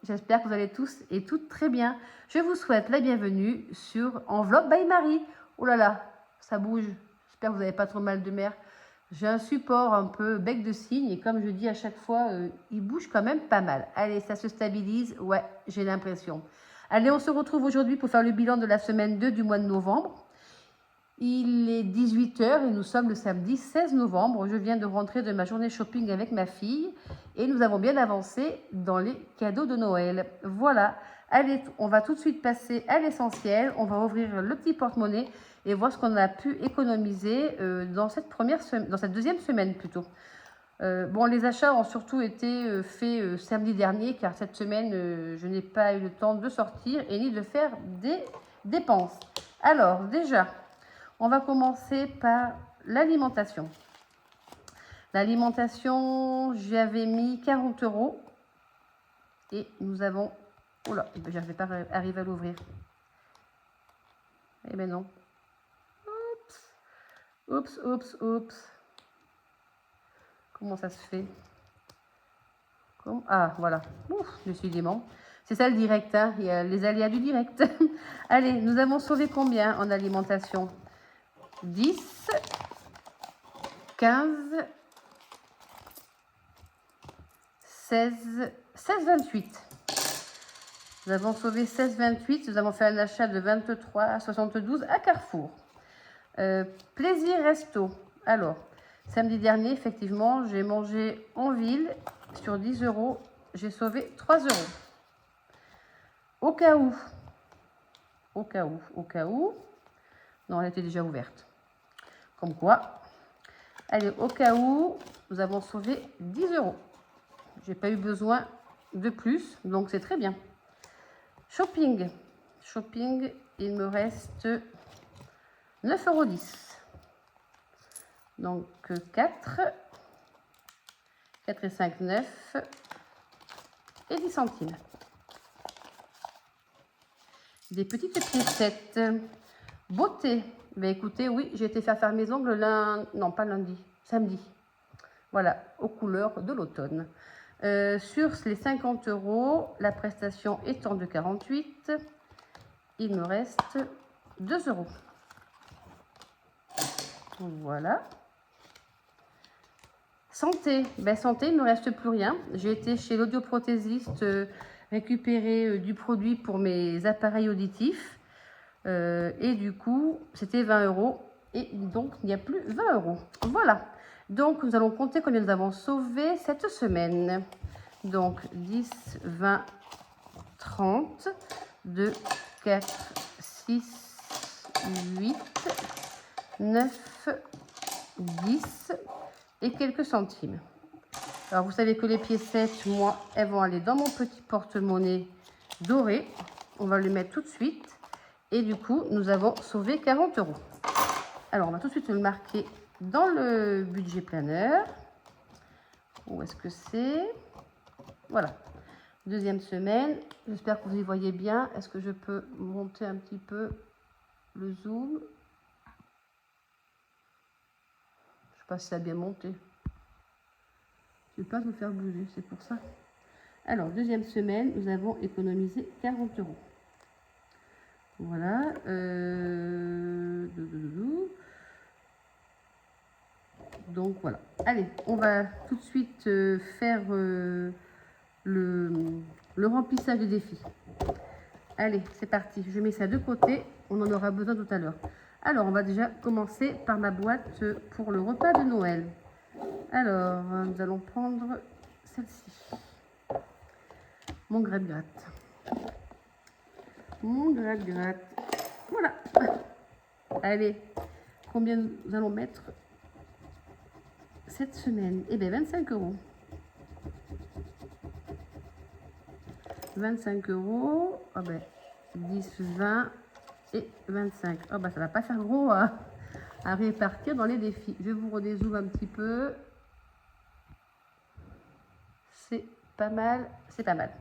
J'espère que vous allez tous et toutes très bien. Je vous souhaite la bienvenue sur Enveloppe by Marie. Oh là là, ça bouge. J'espère que vous n'avez pas trop mal de mer. J'ai un support un peu bec de cygne et comme je dis à chaque fois, il bouge quand même pas mal. Allez, ça se stabilise. Ouais, j'ai l'impression. Allez, on se retrouve aujourd'hui pour faire le bilan de la semaine 2 du mois de novembre. Il est 18 h et nous sommes le samedi 16 novembre. Je viens de rentrer de ma journée shopping avec ma fille et nous avons bien avancé dans les cadeaux de Noël. Voilà. Allez, on va tout de suite passer à l'essentiel. On va ouvrir le petit porte-monnaie et voir ce qu'on a pu économiser dans cette deuxième semaine plutôt. Bon, les achats ont surtout été faits samedi dernier car cette semaine, je n'ai pas eu le temps de sortir et ni de faire des dépenses. Alors, déjà, on va commencer par l'alimentation. L'alimentation, j'avais mis 40 € et nous avons... Oh là, je ne vais pas arriver à l'ouvrir. Eh bien non. Oups. Comment ça se fait? Ah, voilà. Ouf, je suis dément. C'est ça le direct, hein. Il y a les aléas du direct. Allez, nous avons sauvé combien en alimentation? 10, 15, 16,28. Nous avons sauvé 16,28. Nous avons fait un achat de 23,72 à Carrefour. Plaisir resto. Alors, samedi dernier, effectivement, j'ai mangé en ville sur 10 €. J'ai sauvé 3 €. Au cas où. Non, elle était déjà ouverte. Comme quoi. Allez, au cas où, nous avons sauvé 10 €. J'ai pas eu besoin de plus, donc c'est très bien. Shopping, il me reste 9,10 €. Donc 4 et 5, 9 et 10 centimes. Des petites piécettes. Beauté. Ben écoutez, oui, j'ai été faire mes ongles non pas lundi, samedi. Voilà, aux couleurs de l'automne. Sur les 50 €, la prestation étant de 48, il me reste 2 €. Voilà. Santé. Ben santé, il ne me reste plus rien. J'ai été chez l'audioprothésiste récupérer du produit pour mes appareils auditifs. Et du coup, c'était 20 €. Et donc, il n'y a plus 20 €. Voilà. Donc, nous allons compter combien nous avons sauvé cette semaine. Donc, 10, 20, 30, 2, 4, 6, 8, 9, 10 et quelques centimes. Alors, vous savez que les piécettes, moi, elles vont aller dans mon petit porte-monnaie doré. On va le mettre tout de suite. Et du coup, nous avons sauvé 40 €. Alors, on va tout de suite le marquer dans le budget planeur. Où est-ce que c'est? Voilà. Deuxième semaine. J'espère que vous y voyez bien. Est-ce que je peux monter un petit peu le zoom? Je ne sais pas si ça a bien monté. Je ne vais pas vous faire bouger, c'est pour ça. Alors, deuxième semaine, nous avons économisé 40 €. Voilà. Donc, voilà. Allez, on va tout de suite faire le remplissage des défis. Allez, c'est parti. Je mets ça de côté. On en aura besoin tout à l'heure. Alors, on va déjà commencer par ma boîte pour le repas de Noël. Alors, nous allons prendre celle-ci. Mon gratte-gratte. Voilà. Allez, combien nous allons mettre cette semaine? Eh bien, 25 €. 25 €. Oh ben, 10, 20 et 25. Oh ben, ça va pas faire gros à répartir dans les défis. Je vous redézoome un petit peu. C'est pas mal, c'est pas mal.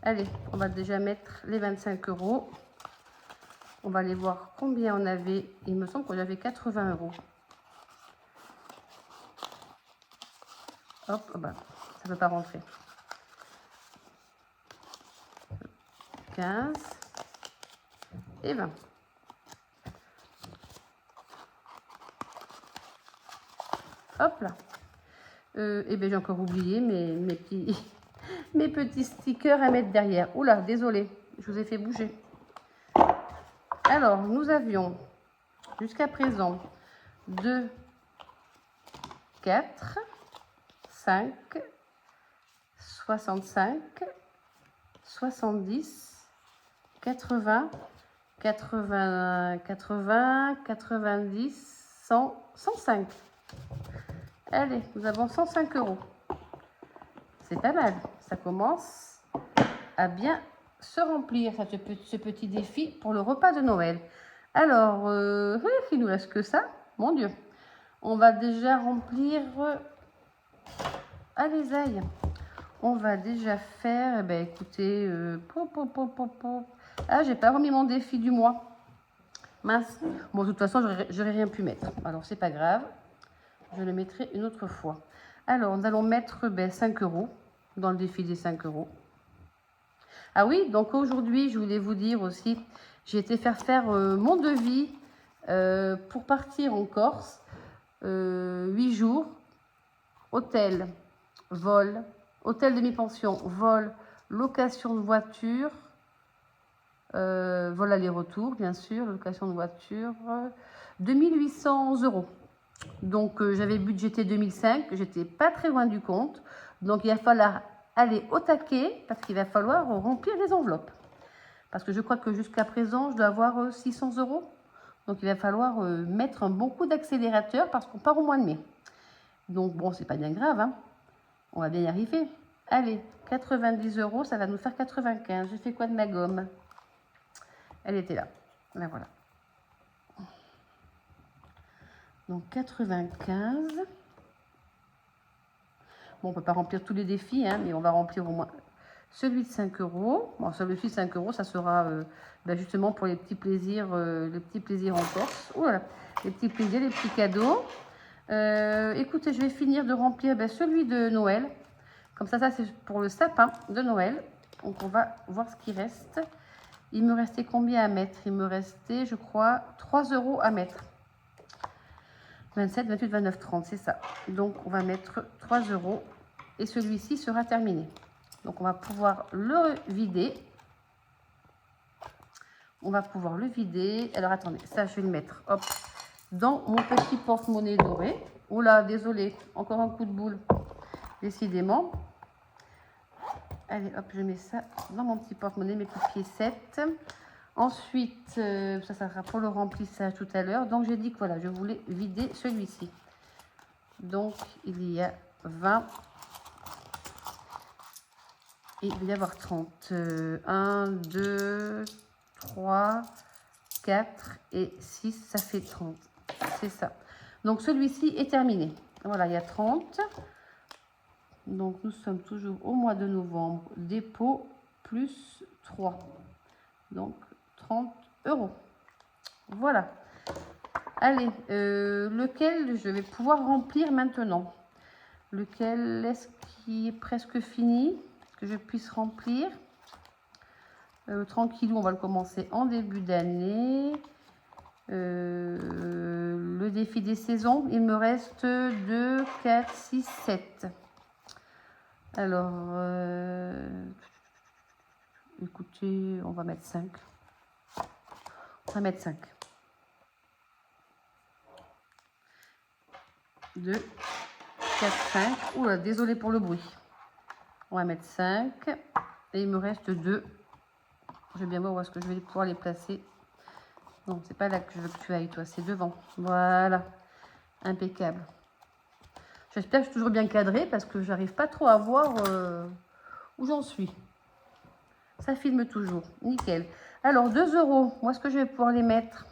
Allez, on va déjà mettre les 25 €. On va aller voir combien on avait. Il me semble qu'on avait 80 €. Hop, oh ben, ça ne peut pas rentrer. 15 et 20. Hop là. Et bien j'ai encore oublié mes petits stickers à mettre derrière. Oula, désolé, je vous ai fait bouger. Alors, nous avions jusqu'à présent 2, 4, 5, 65, 70, 80, 80, 80, 90, 100, 105. Allez, nous avons 105 €. C'est pas mal. Ça commence à bien se remplir, ce petit défi pour le repas de Noël. Alors, il nous reste que ça. Mon Dieu. On va déjà remplir... allez, aïe. On va déjà faire... ben, écoutez... ah, j'ai pas remis mon défi du mois. Mince. Bon, de toute façon, j'aurais rien pu mettre. Alors, c'est pas grave. Je le mettrai une autre fois. Alors, nous allons mettre 5 € dans le défi des 5 €. Ah oui, donc aujourd'hui, je voulais vous dire aussi, j'ai été faire mon devis pour partir en Corse. 8 jours, hôtel, vol, hôtel demi-pension, vol, location de voiture, vol aller-retour, bien sûr, location de voiture, 2800 €. Donc, j'avais budgété 2005, j'étais pas très loin du compte. Donc, il va falloir aller au taquet parce qu'il va falloir remplir les enveloppes. Parce que je crois que jusqu'à présent, je dois avoir 600 €. Donc, il va falloir mettre un bon coup d'accélérateur parce qu'on part au mois de mai. Donc, bon, c'est pas bien grave, hein. On va bien y arriver. Allez, 90 €, ça va nous faire 95. J'ai fait quoi de ma gomme? Elle était là. La voilà. Donc 95. Bon, on ne peut pas remplir tous les défis, hein, mais on va remplir au moins celui de 5 €. Bon, celui-ci 5 €, ça sera justement pour les petits plaisirs en Corse. Oh là là, les petits plaisirs, les petits cadeaux. Écoutez, je vais finir de remplir celui de Noël. Comme ça c'est pour le sapin de Noël. Donc on va voir ce qui reste. Il me restait combien à mettre? Il me restait, je crois, 3 € à mettre. 27, 28, 29, 30, c'est ça. Donc, on va mettre 3 € et celui-ci sera terminé. Donc, on va pouvoir le vider. On va pouvoir le vider. Alors, attendez, ça, je vais le mettre, hop, dans mon petit porte-monnaie doré. Oula, désolé, encore un coup de boule, décidément. Allez, hop, je mets ça dans mon petit porte-monnaie, mes petites piécettes. Ensuite, ça sera pour le remplissage tout à l'heure. Donc, j'ai dit que voilà, je voulais vider celui-ci. Donc, il y a 20. Et il va y avoir 30. 1, 2, 3, 4 et 6, ça fait 30. C'est ça. Donc, celui-ci est terminé. Voilà, il y a 30. Donc, nous sommes toujours au mois de novembre. Dépôt plus 3. Donc, 30 €. Voilà. Allez, lequel je vais pouvoir remplir maintenant? Lequel est-ce qui est presque fini? Que je puisse remplir tranquillou, on va le commencer en début d'année. Le défi des saisons, il me reste 2, 4, 6, 7. Alors, écoutez, on va mettre 5. On va mettre 5. 2, 4, 5. Oula, désolé pour le bruit. On va mettre 5. Et il me reste 2. Je vais bien voir où est-ce que je vais pouvoir les placer. Non, c'est pas là que je veux que tu ailles, toi. C'est devant. Voilà. Impeccable. J'espère que je suis toujours bien cadrée parce que j'arrive pas trop à voir où j'en suis. Ça filme toujours. Nickel. Alors, 2 €. Où est-ce que je vais pouvoir les mettre?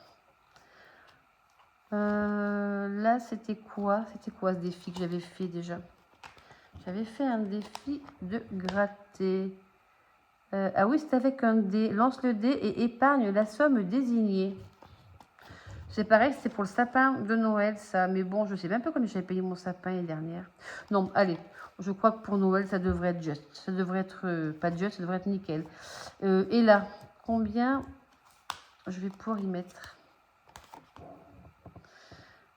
Là, c'était quoi? C'était quoi ce défi que j'avais fait déjà? J'avais fait un défi de gratter. Ah oui, c'est avec un dé. Lance le dé et épargne la somme désignée. C'est pareil, c'est pour le sapin de Noël, ça. Mais bon, je sais même pas combien j'avais payé mon sapin l'année dernière. Non, allez, je crois que pour Noël, ça devrait être juste. Ça devrait être, pas juste, ça devrait être nickel. Et là, combien je vais pouvoir y mettre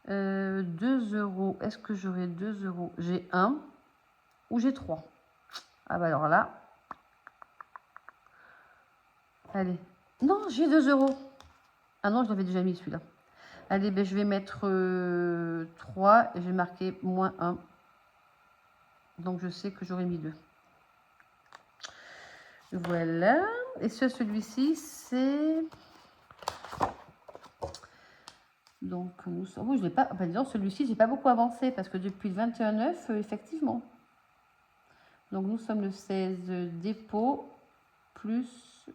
2 euros. Est-ce que j'aurai 2 euros? J'ai 1 ou j'ai 3. Ah bah alors là. Allez. Non, j'ai 2 euros. Ah non, je l'avais déjà mis celui-là. Allez, ben, je vais mettre 3 et je vais marquer moins 1. Donc je sais que j'aurais mis 2. Voilà. Et celui-ci, c'est... Donc, nous sommes... Oui, je l'ai pas... Enfin, disons, celui-ci, j'ai pas beaucoup avancé parce que depuis le 21/9, effectivement. Donc, nous sommes le 16 dépôt plus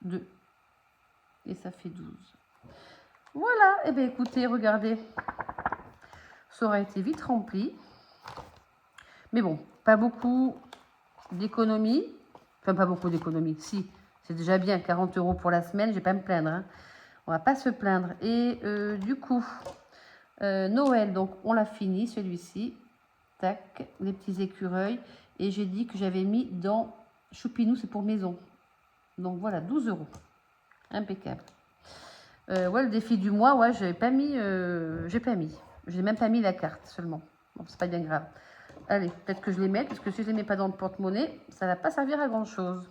2. Et ça fait 12. Voilà. Eh bien, écoutez, regardez. Ça aura été vite rempli. Mais bon, pas beaucoup d'économie. Enfin, pas beaucoup d'économie. Si, c'est déjà bien. 40 euros pour la semaine, je vais pas me plaindre. Hein. On va pas se plaindre. Et du coup, Noël, donc on l'a fini, celui-ci. Tac, les petits écureuils. Et j'ai dit que j'avais mis dans Choupinou, c'est pour maison. Donc voilà, 12 euros. Impeccable. Ouais, le défi du mois, ouais, j'ai pas mis. J'ai même pas mis la carte seulement. Bon, c'est pas bien grave. Allez, peut-être que je les mette, parce que si je les mets pas dans le porte-monnaie, ça va pas servir à grand chose.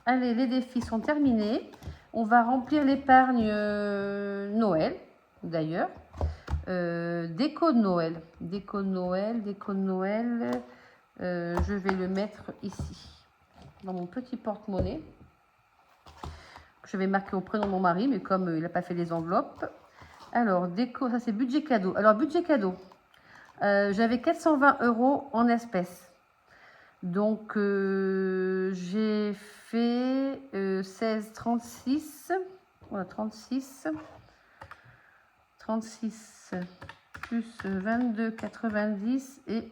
Allez, les défis sont terminés. On va remplir l'épargne Noël, d'ailleurs. Déco de Noël. Déco de Noël, déco de Noël. Je vais le mettre ici, dans mon petit porte-monnaie. Je vais marquer au prénom de mon mari, mais comme il n'a pas fait les enveloppes. Alors, déco, ça c'est budget cadeau. Alors, budget cadeau. J'avais 420 euros en espèces. Donc, j'ai fait 16, 36. Voilà, 36. 36 plus 22, 90. Et,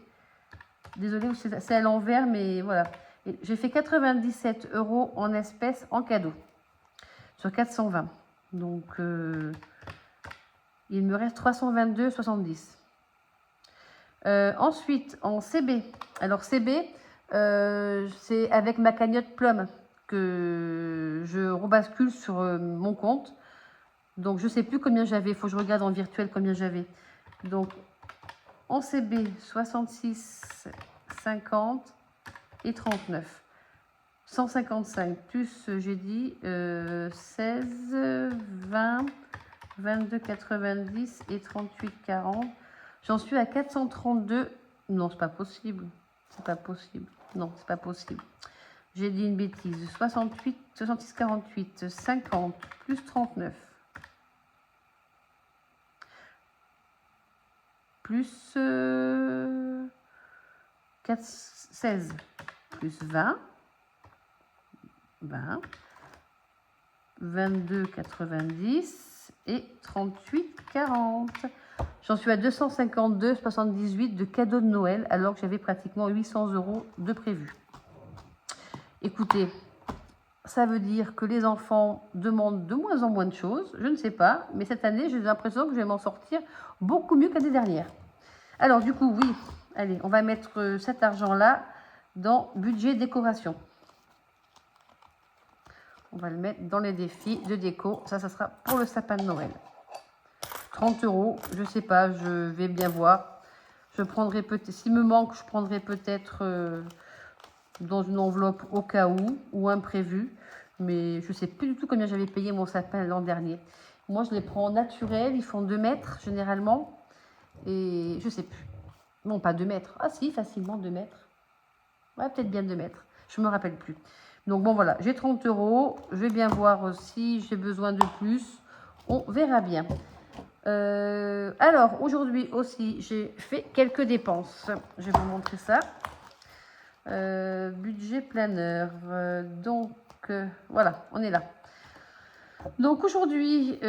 désolé, c'est à l'envers, mais voilà. J'ai fait 97 euros en espèces en cadeau. Sur 420. Donc, il me reste 322,70. Ensuite, en CB. Alors, CB, c'est avec ma cagnotte Plum que je rebascule sur mon compte. Donc, je ne sais plus combien j'avais. Il faut que je regarde en virtuel combien j'avais. Donc, en CB, 66, 50 et 39. 155 plus, j'ai dit, 16, 20, 22, 90 et 38, 40. J'en suis à 432. Non, c'est pas possible. C'est pas possible. Non, c'est pas possible. J'ai dit une bêtise. 68, 66, 48, 50 plus 39. Plus 16 plus 20. 20, 22, 90 et 38, 40. J'en suis à 252,78 de cadeaux de Noël alors que j'avais pratiquement 800 euros de prévu. Écoutez, ça veut dire que les enfants demandent de moins en moins de choses. Je ne sais pas, mais cette année, j'ai l'impression que je vais m'en sortir beaucoup mieux que l'année dernière. Alors du coup, oui, allez, on va mettre cet argent-là dans budget décoration. On va le mettre dans les défis de déco. Ça sera pour le sapin de Noël. 30 euros, je sais pas, je vais bien voir. Je prendrai peut-être, s'il me manque, je prendrai peut-être dans une enveloppe au cas où, ou imprévu. Mais je sais plus du tout combien j'avais payé mon sapin l'an dernier. Moi, je les prends naturels, ils font 2 mètres généralement. Et je sais plus. Non, pas 2 mètres. Ah si, facilement 2 mètres. Ouais, peut-être bien 2 mètres. Je me rappelle plus. Donc bon voilà, j'ai 30 euros. Je vais bien voir si j'ai besoin de plus. On verra bien. Alors aujourd'hui aussi, j'ai fait quelques dépenses. Je vais vous montrer ça. Budget planeur. Donc voilà, on est là. Donc aujourd'hui,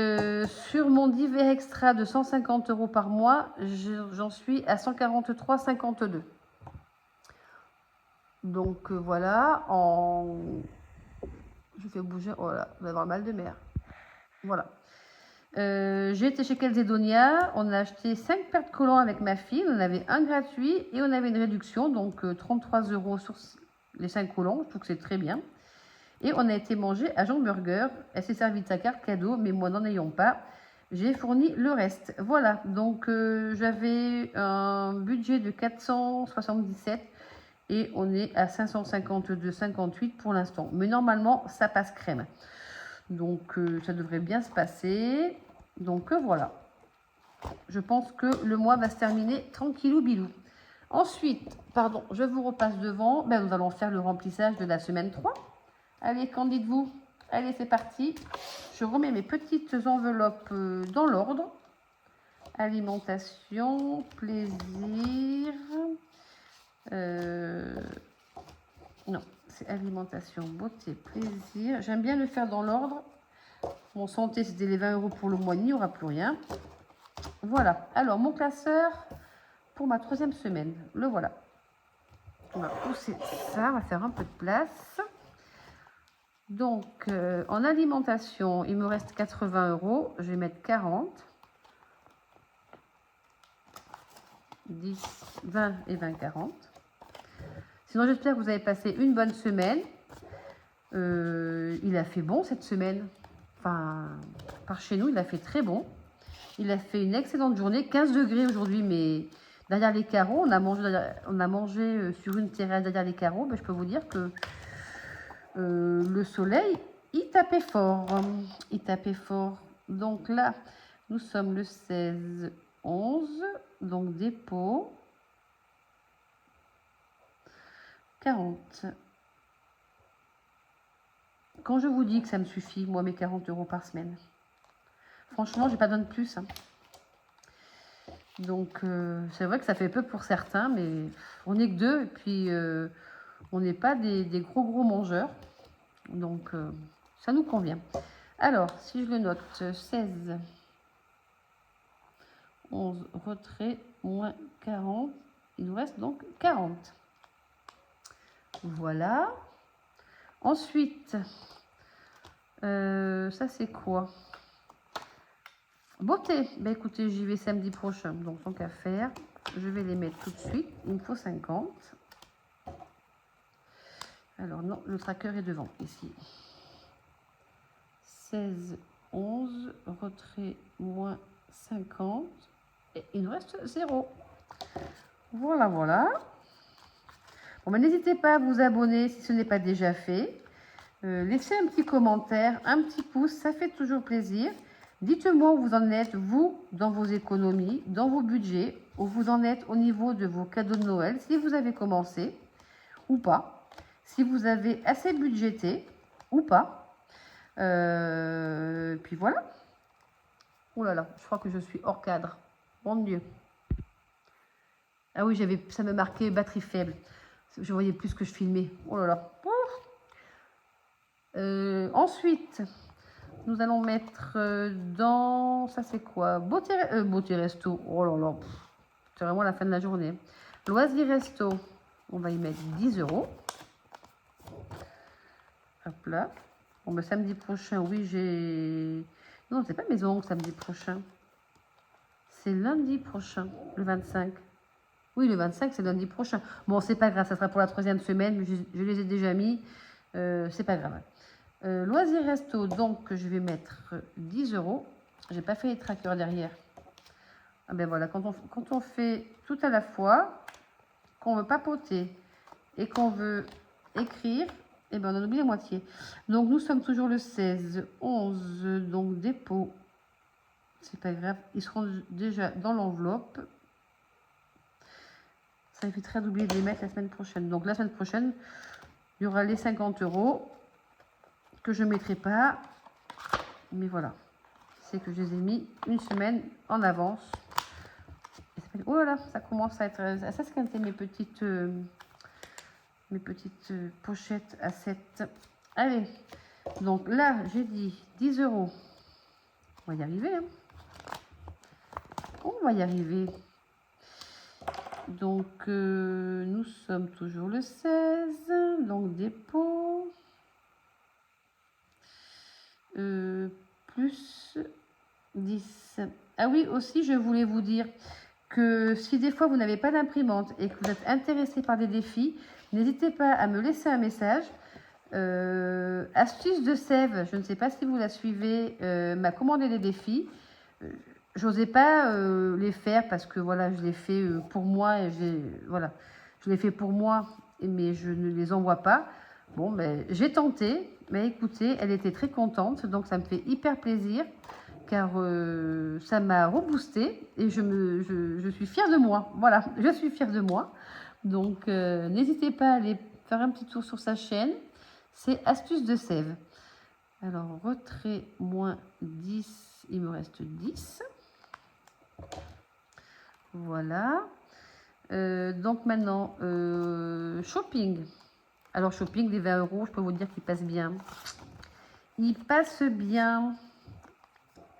sur mon divers extra de 150 euros par mois, j'en suis à 143,52. Donc voilà, je fais bouger, oh là, on va avoir mal de mer. Voilà. J'ai été chez Calzedonia, on a acheté 5 paires de collants avec ma fille, on en avait un gratuit et on avait une réduction, donc 33 € sur les 5 collants, je trouve que c'est très bien. Et on a été manger à Jean Burger, elle s'est servie de sa carte cadeau, mais moi n'en ayant pas, j'ai fourni le reste. Voilà, donc j'avais un budget de 477 et on est à 552,58 pour l'instant. Mais normalement, ça passe crème. Donc ça devrait bien se passer. Donc voilà. Je pense que le mois va se terminer tranquillou bilou. Ensuite, pardon, je vous repasse devant. Ben, nous allons faire le remplissage de la semaine 3. Allez, qu'en dites-vous? Allez, c'est parti. Je remets mes petites enveloppes dans l'ordre. Alimentation, plaisir. Non, c'est alimentation, beauté, plaisir. J'aime bien le faire dans l'ordre. Mon santé, c'était les 20 € pour le mois, il n'y aura plus rien. Voilà. Alors, mon classeur pour ma 3e semaine. Le voilà. On va pousser ça, on va faire un peu de place. Donc, en alimentation, il me reste 80 €. Je vais mettre 40. 10, 20 et 20, 40. Sinon, j'espère que vous avez passé une bonne semaine. Il a fait bon cette semaine. Enfin, par chez nous, il a fait très bon. Il a fait une excellente journée. 15 degrés aujourd'hui, mais derrière les carreaux, on a mangé sur une terrasse derrière les carreaux. Ben, je peux vous dire que le soleil, il tapait fort. Il tapait fort. Donc là, nous sommes le 16, 11. Donc dépôt. 40. Quand je vous dis que ça me suffit, moi, mes 40 € par semaine. Franchement, j'ai pas besoin de plus. Hein. Donc, c'est vrai que ça fait peu pour certains, mais on n'est que 2. Et puis, on n'est pas des gros mangeurs. Donc, ça nous convient. Alors, si je le note, 16, 11, retrait, moins 40. Il nous reste donc 40. Voilà. Ensuite, ça c'est quoi? Beauté. Ben écoutez, j'y vais samedi prochain. Donc, tant qu'à faire, je vais les mettre tout de suite. Il me faut 50. Alors, non, le tracker est devant, ici. 16, 11, retrait, moins 50. Et il nous reste 0. Voilà, voilà. Bon, ben, n'hésitez pas à vous abonner si ce n'est pas déjà fait. Laissez un petit commentaire, un petit pouce, ça fait toujours plaisir. Dites-moi où vous en êtes, vous, dans vos économies, dans vos budgets, où vous en êtes au niveau de vos cadeaux de Noël, si vous avez commencé ou pas, si vous avez assez budgété ou pas. Puis voilà. Oh là là, je crois que je suis hors cadre. Mon Dieu. Ah oui, ça me marquait batterie faible. Je voyais plus que je filmais. Oh là là. Ensuite, nous allons mettre dans... Ça, c'est quoi? Beauté Resto. Oh là là. C'est vraiment la fin de la journée. Loisirs Resto. On va y mettre 10 €. Hop là. Bon, ben, samedi prochain, oui, j'ai... Non, c'est pas mes ongles samedi prochain. C'est lundi prochain, le 25. Oui, le 25, c'est lundi prochain. Bon, c'est pas grave, ça sera pour la 3e semaine, mais je les ai déjà mis. C'est pas grave. Loisirs Resto, donc je vais mettre 10 €. J'ai pas fait les trackers derrière. Ah ben voilà, quand on fait tout à la fois, qu'on veut papoter et qu'on veut écrire, et ben on en oublie la moitié. Donc nous sommes toujours le 16, 11, donc dépôt. C'est pas grave, ils seront déjà dans l'enveloppe. Ça évitera d'oublier de les mettre la semaine prochaine. Donc la semaine prochaine, il y aura les 50 € que je ne mettrai pas. Mais voilà. C'est que je les ai mis une semaine en avance. Oh là là, ça commence à être... Ça, c'est mes petites pochettes à 7. Allez. Donc là, j'ai dit 10 €. On va y arriver. Hein. On va y arriver. Donc, nous sommes toujours le 16. Donc, dépôt. plus 10. Ah oui, aussi, je voulais vous dire que si des fois vous n'avez pas d'imprimante et que vous êtes intéressé par des défis, n'hésitez pas à me laisser un message. Astuce de Sève, je ne sais pas si vous la suivez, m'a commandé des défis. J'osais pas les faire parce que voilà, je les fais pour moi et voilà, je les fais pour moi, mais je ne les envoie pas. Bon, ben, j'ai tenté, mais écoutez, elle était très contente, donc ça me fait hyper plaisir car ça m'a reboosté et je suis fière de moi. Voilà, je suis fière de moi. Donc, n'hésitez pas à aller faire un petit tour sur sa chaîne. C'est Astuce de Sève. Alors, retrait moins 10, il me reste 10. Voilà. Donc maintenant, shopping. Alors, shopping, les 20 euros, je peux vous dire qu'il passe bien. Il passe bien.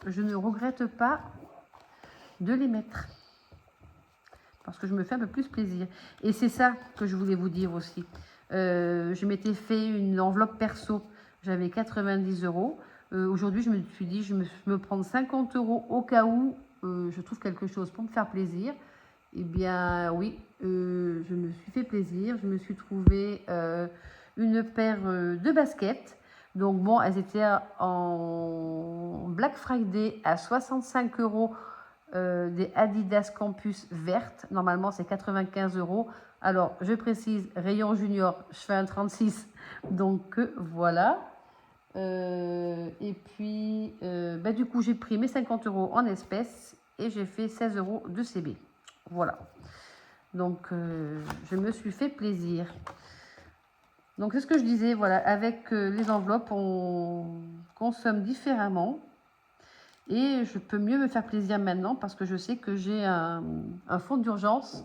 Je ne regrette pas de les mettre. Parce que je me fais un peu plus plaisir. Et c'est ça que je voulais vous dire aussi. Je m'étais fait une enveloppe perso. J'avais 90 euros. Aujourd'hui, je me suis dit, je me prendre 50 euros au cas où je trouve quelque chose pour me faire plaisir. Eh bien, oui, je me suis fait plaisir. Je me suis trouvé une paire de baskets. Donc, bon, elles étaient en Black Friday à 65 euros. Des Adidas Campus vertes. Normalement, c'est 95 euros. Alors, je précise, rayon junior, je fais un 36. Donc, voilà. Et puis, bah, du coup, j'ai pris mes 50 euros en espèces et j'ai fait 16 euros de CB. Voilà. Donc, je me suis fait plaisir. Donc, c'est ce que je disais. Voilà, avec les enveloppes, on consomme différemment. Et je peux mieux me faire plaisir maintenant parce que je sais que j'ai un fonds d'urgence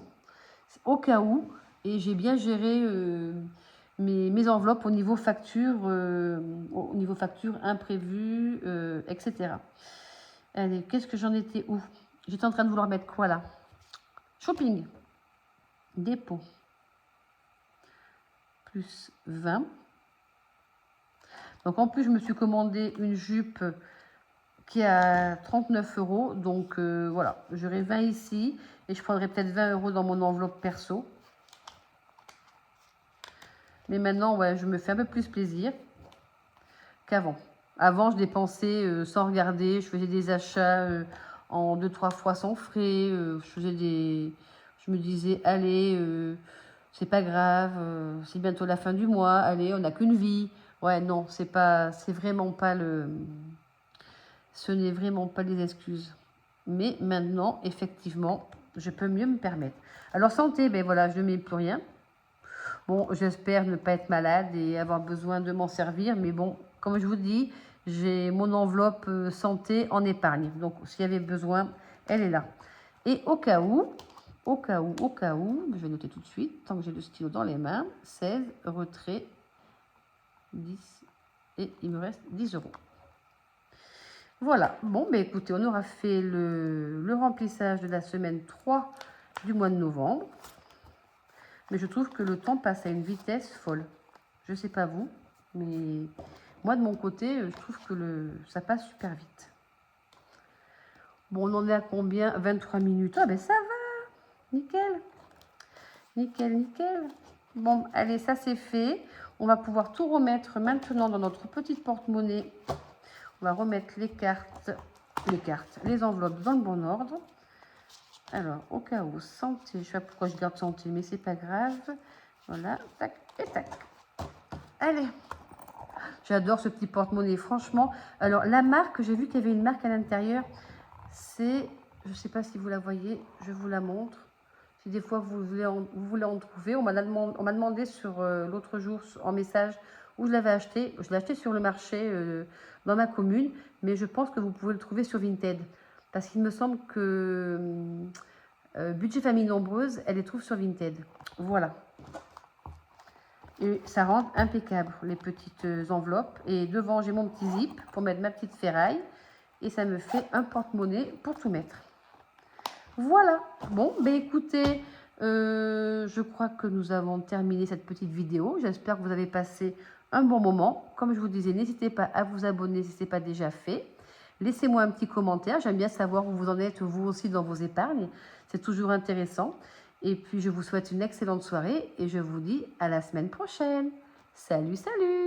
au cas où. Et j'ai bien géré mes enveloppes au niveau facture imprévu, etc. Allez, qu'est-ce que j'en étais où? J'étais en train de vouloir mettre quoi là? Shopping. Dépôt. Plus 20. Donc en plus, je me suis commandé une jupe qui est à 39 euros. Donc voilà, j'aurai 20 ici et je prendrai peut-être 20 euros dans mon enveloppe perso. Mais maintenant, ouais, je me fais un peu plus plaisir qu'avant. Avant, je dépensais sans regarder, je faisais des achats en 2-3 fois sans frais. Je me disais, allez, c'est pas grave, c'est bientôt la fin du mois, allez, on n'a qu'une vie. Ouais, non, c'est vraiment pas ce n'est vraiment pas des excuses. Mais maintenant, effectivement, je peux mieux me permettre. Alors, santé, ben voilà, je ne mets plus rien. Bon, j'espère ne pas être malade et avoir besoin de m'en servir. Mais bon, comme je vous dis, j'ai mon enveloppe santé en épargne. Donc, s'il y avait besoin, elle est là. Et au cas où, je vais noter tout de suite, tant que j'ai le stylo dans les mains, 16, retrait, 10, et il me reste 10 euros. Voilà, bon, ben écoutez, on aura fait le remplissage de la semaine 3 du mois de novembre. Mais je trouve que le temps passe à une vitesse folle. Je ne sais pas vous, mais moi de mon côté, je trouve que ça passe super vite. Bon, on en est à combien? 23 minutes. Ah ben ça va, nickel. Nickel, nickel. Bon, allez, ça c'est fait. On va pouvoir tout remettre maintenant dans notre petite porte-monnaie. On va remettre les enveloppes dans le bon ordre. Alors, au cas où, santé, je ne sais pas pourquoi je garde santé, mais c'est pas grave. Voilà, tac et tac. Allez, j'adore ce petit porte-monnaie, franchement. Alors, la marque, j'ai vu qu'il y avait une marque à l'intérieur. C'est, je ne sais pas si vous la voyez, je vous la montre. Si des fois vous voulez en trouver, on m'a demandé sur l'autre jour en message où je l'avais acheté. Je l'ai acheté sur le marché dans ma commune, mais je pense que vous pouvez le trouver sur Vinted. Parce qu'il me semble que Budget Famille Nombreuse, elle les trouve sur Vinted. Voilà. Et ça rend impeccable, les petites enveloppes. Et devant, j'ai mon petit zip pour mettre ma petite ferraille. Et ça me fait un porte-monnaie pour tout mettre. Voilà. Bon, ben écoutez, je crois que nous avons terminé cette petite vidéo. J'espère que vous avez passé un bon moment. Comme je vous disais, n'hésitez pas à vous abonner si ce n'est pas déjà fait. Laissez-moi un petit commentaire. J'aime bien savoir où vous en êtes, vous aussi, dans vos épargnes. C'est toujours intéressant. Et puis, je vous souhaite une excellente soirée et je vous dis à la semaine prochaine. Salut, salut!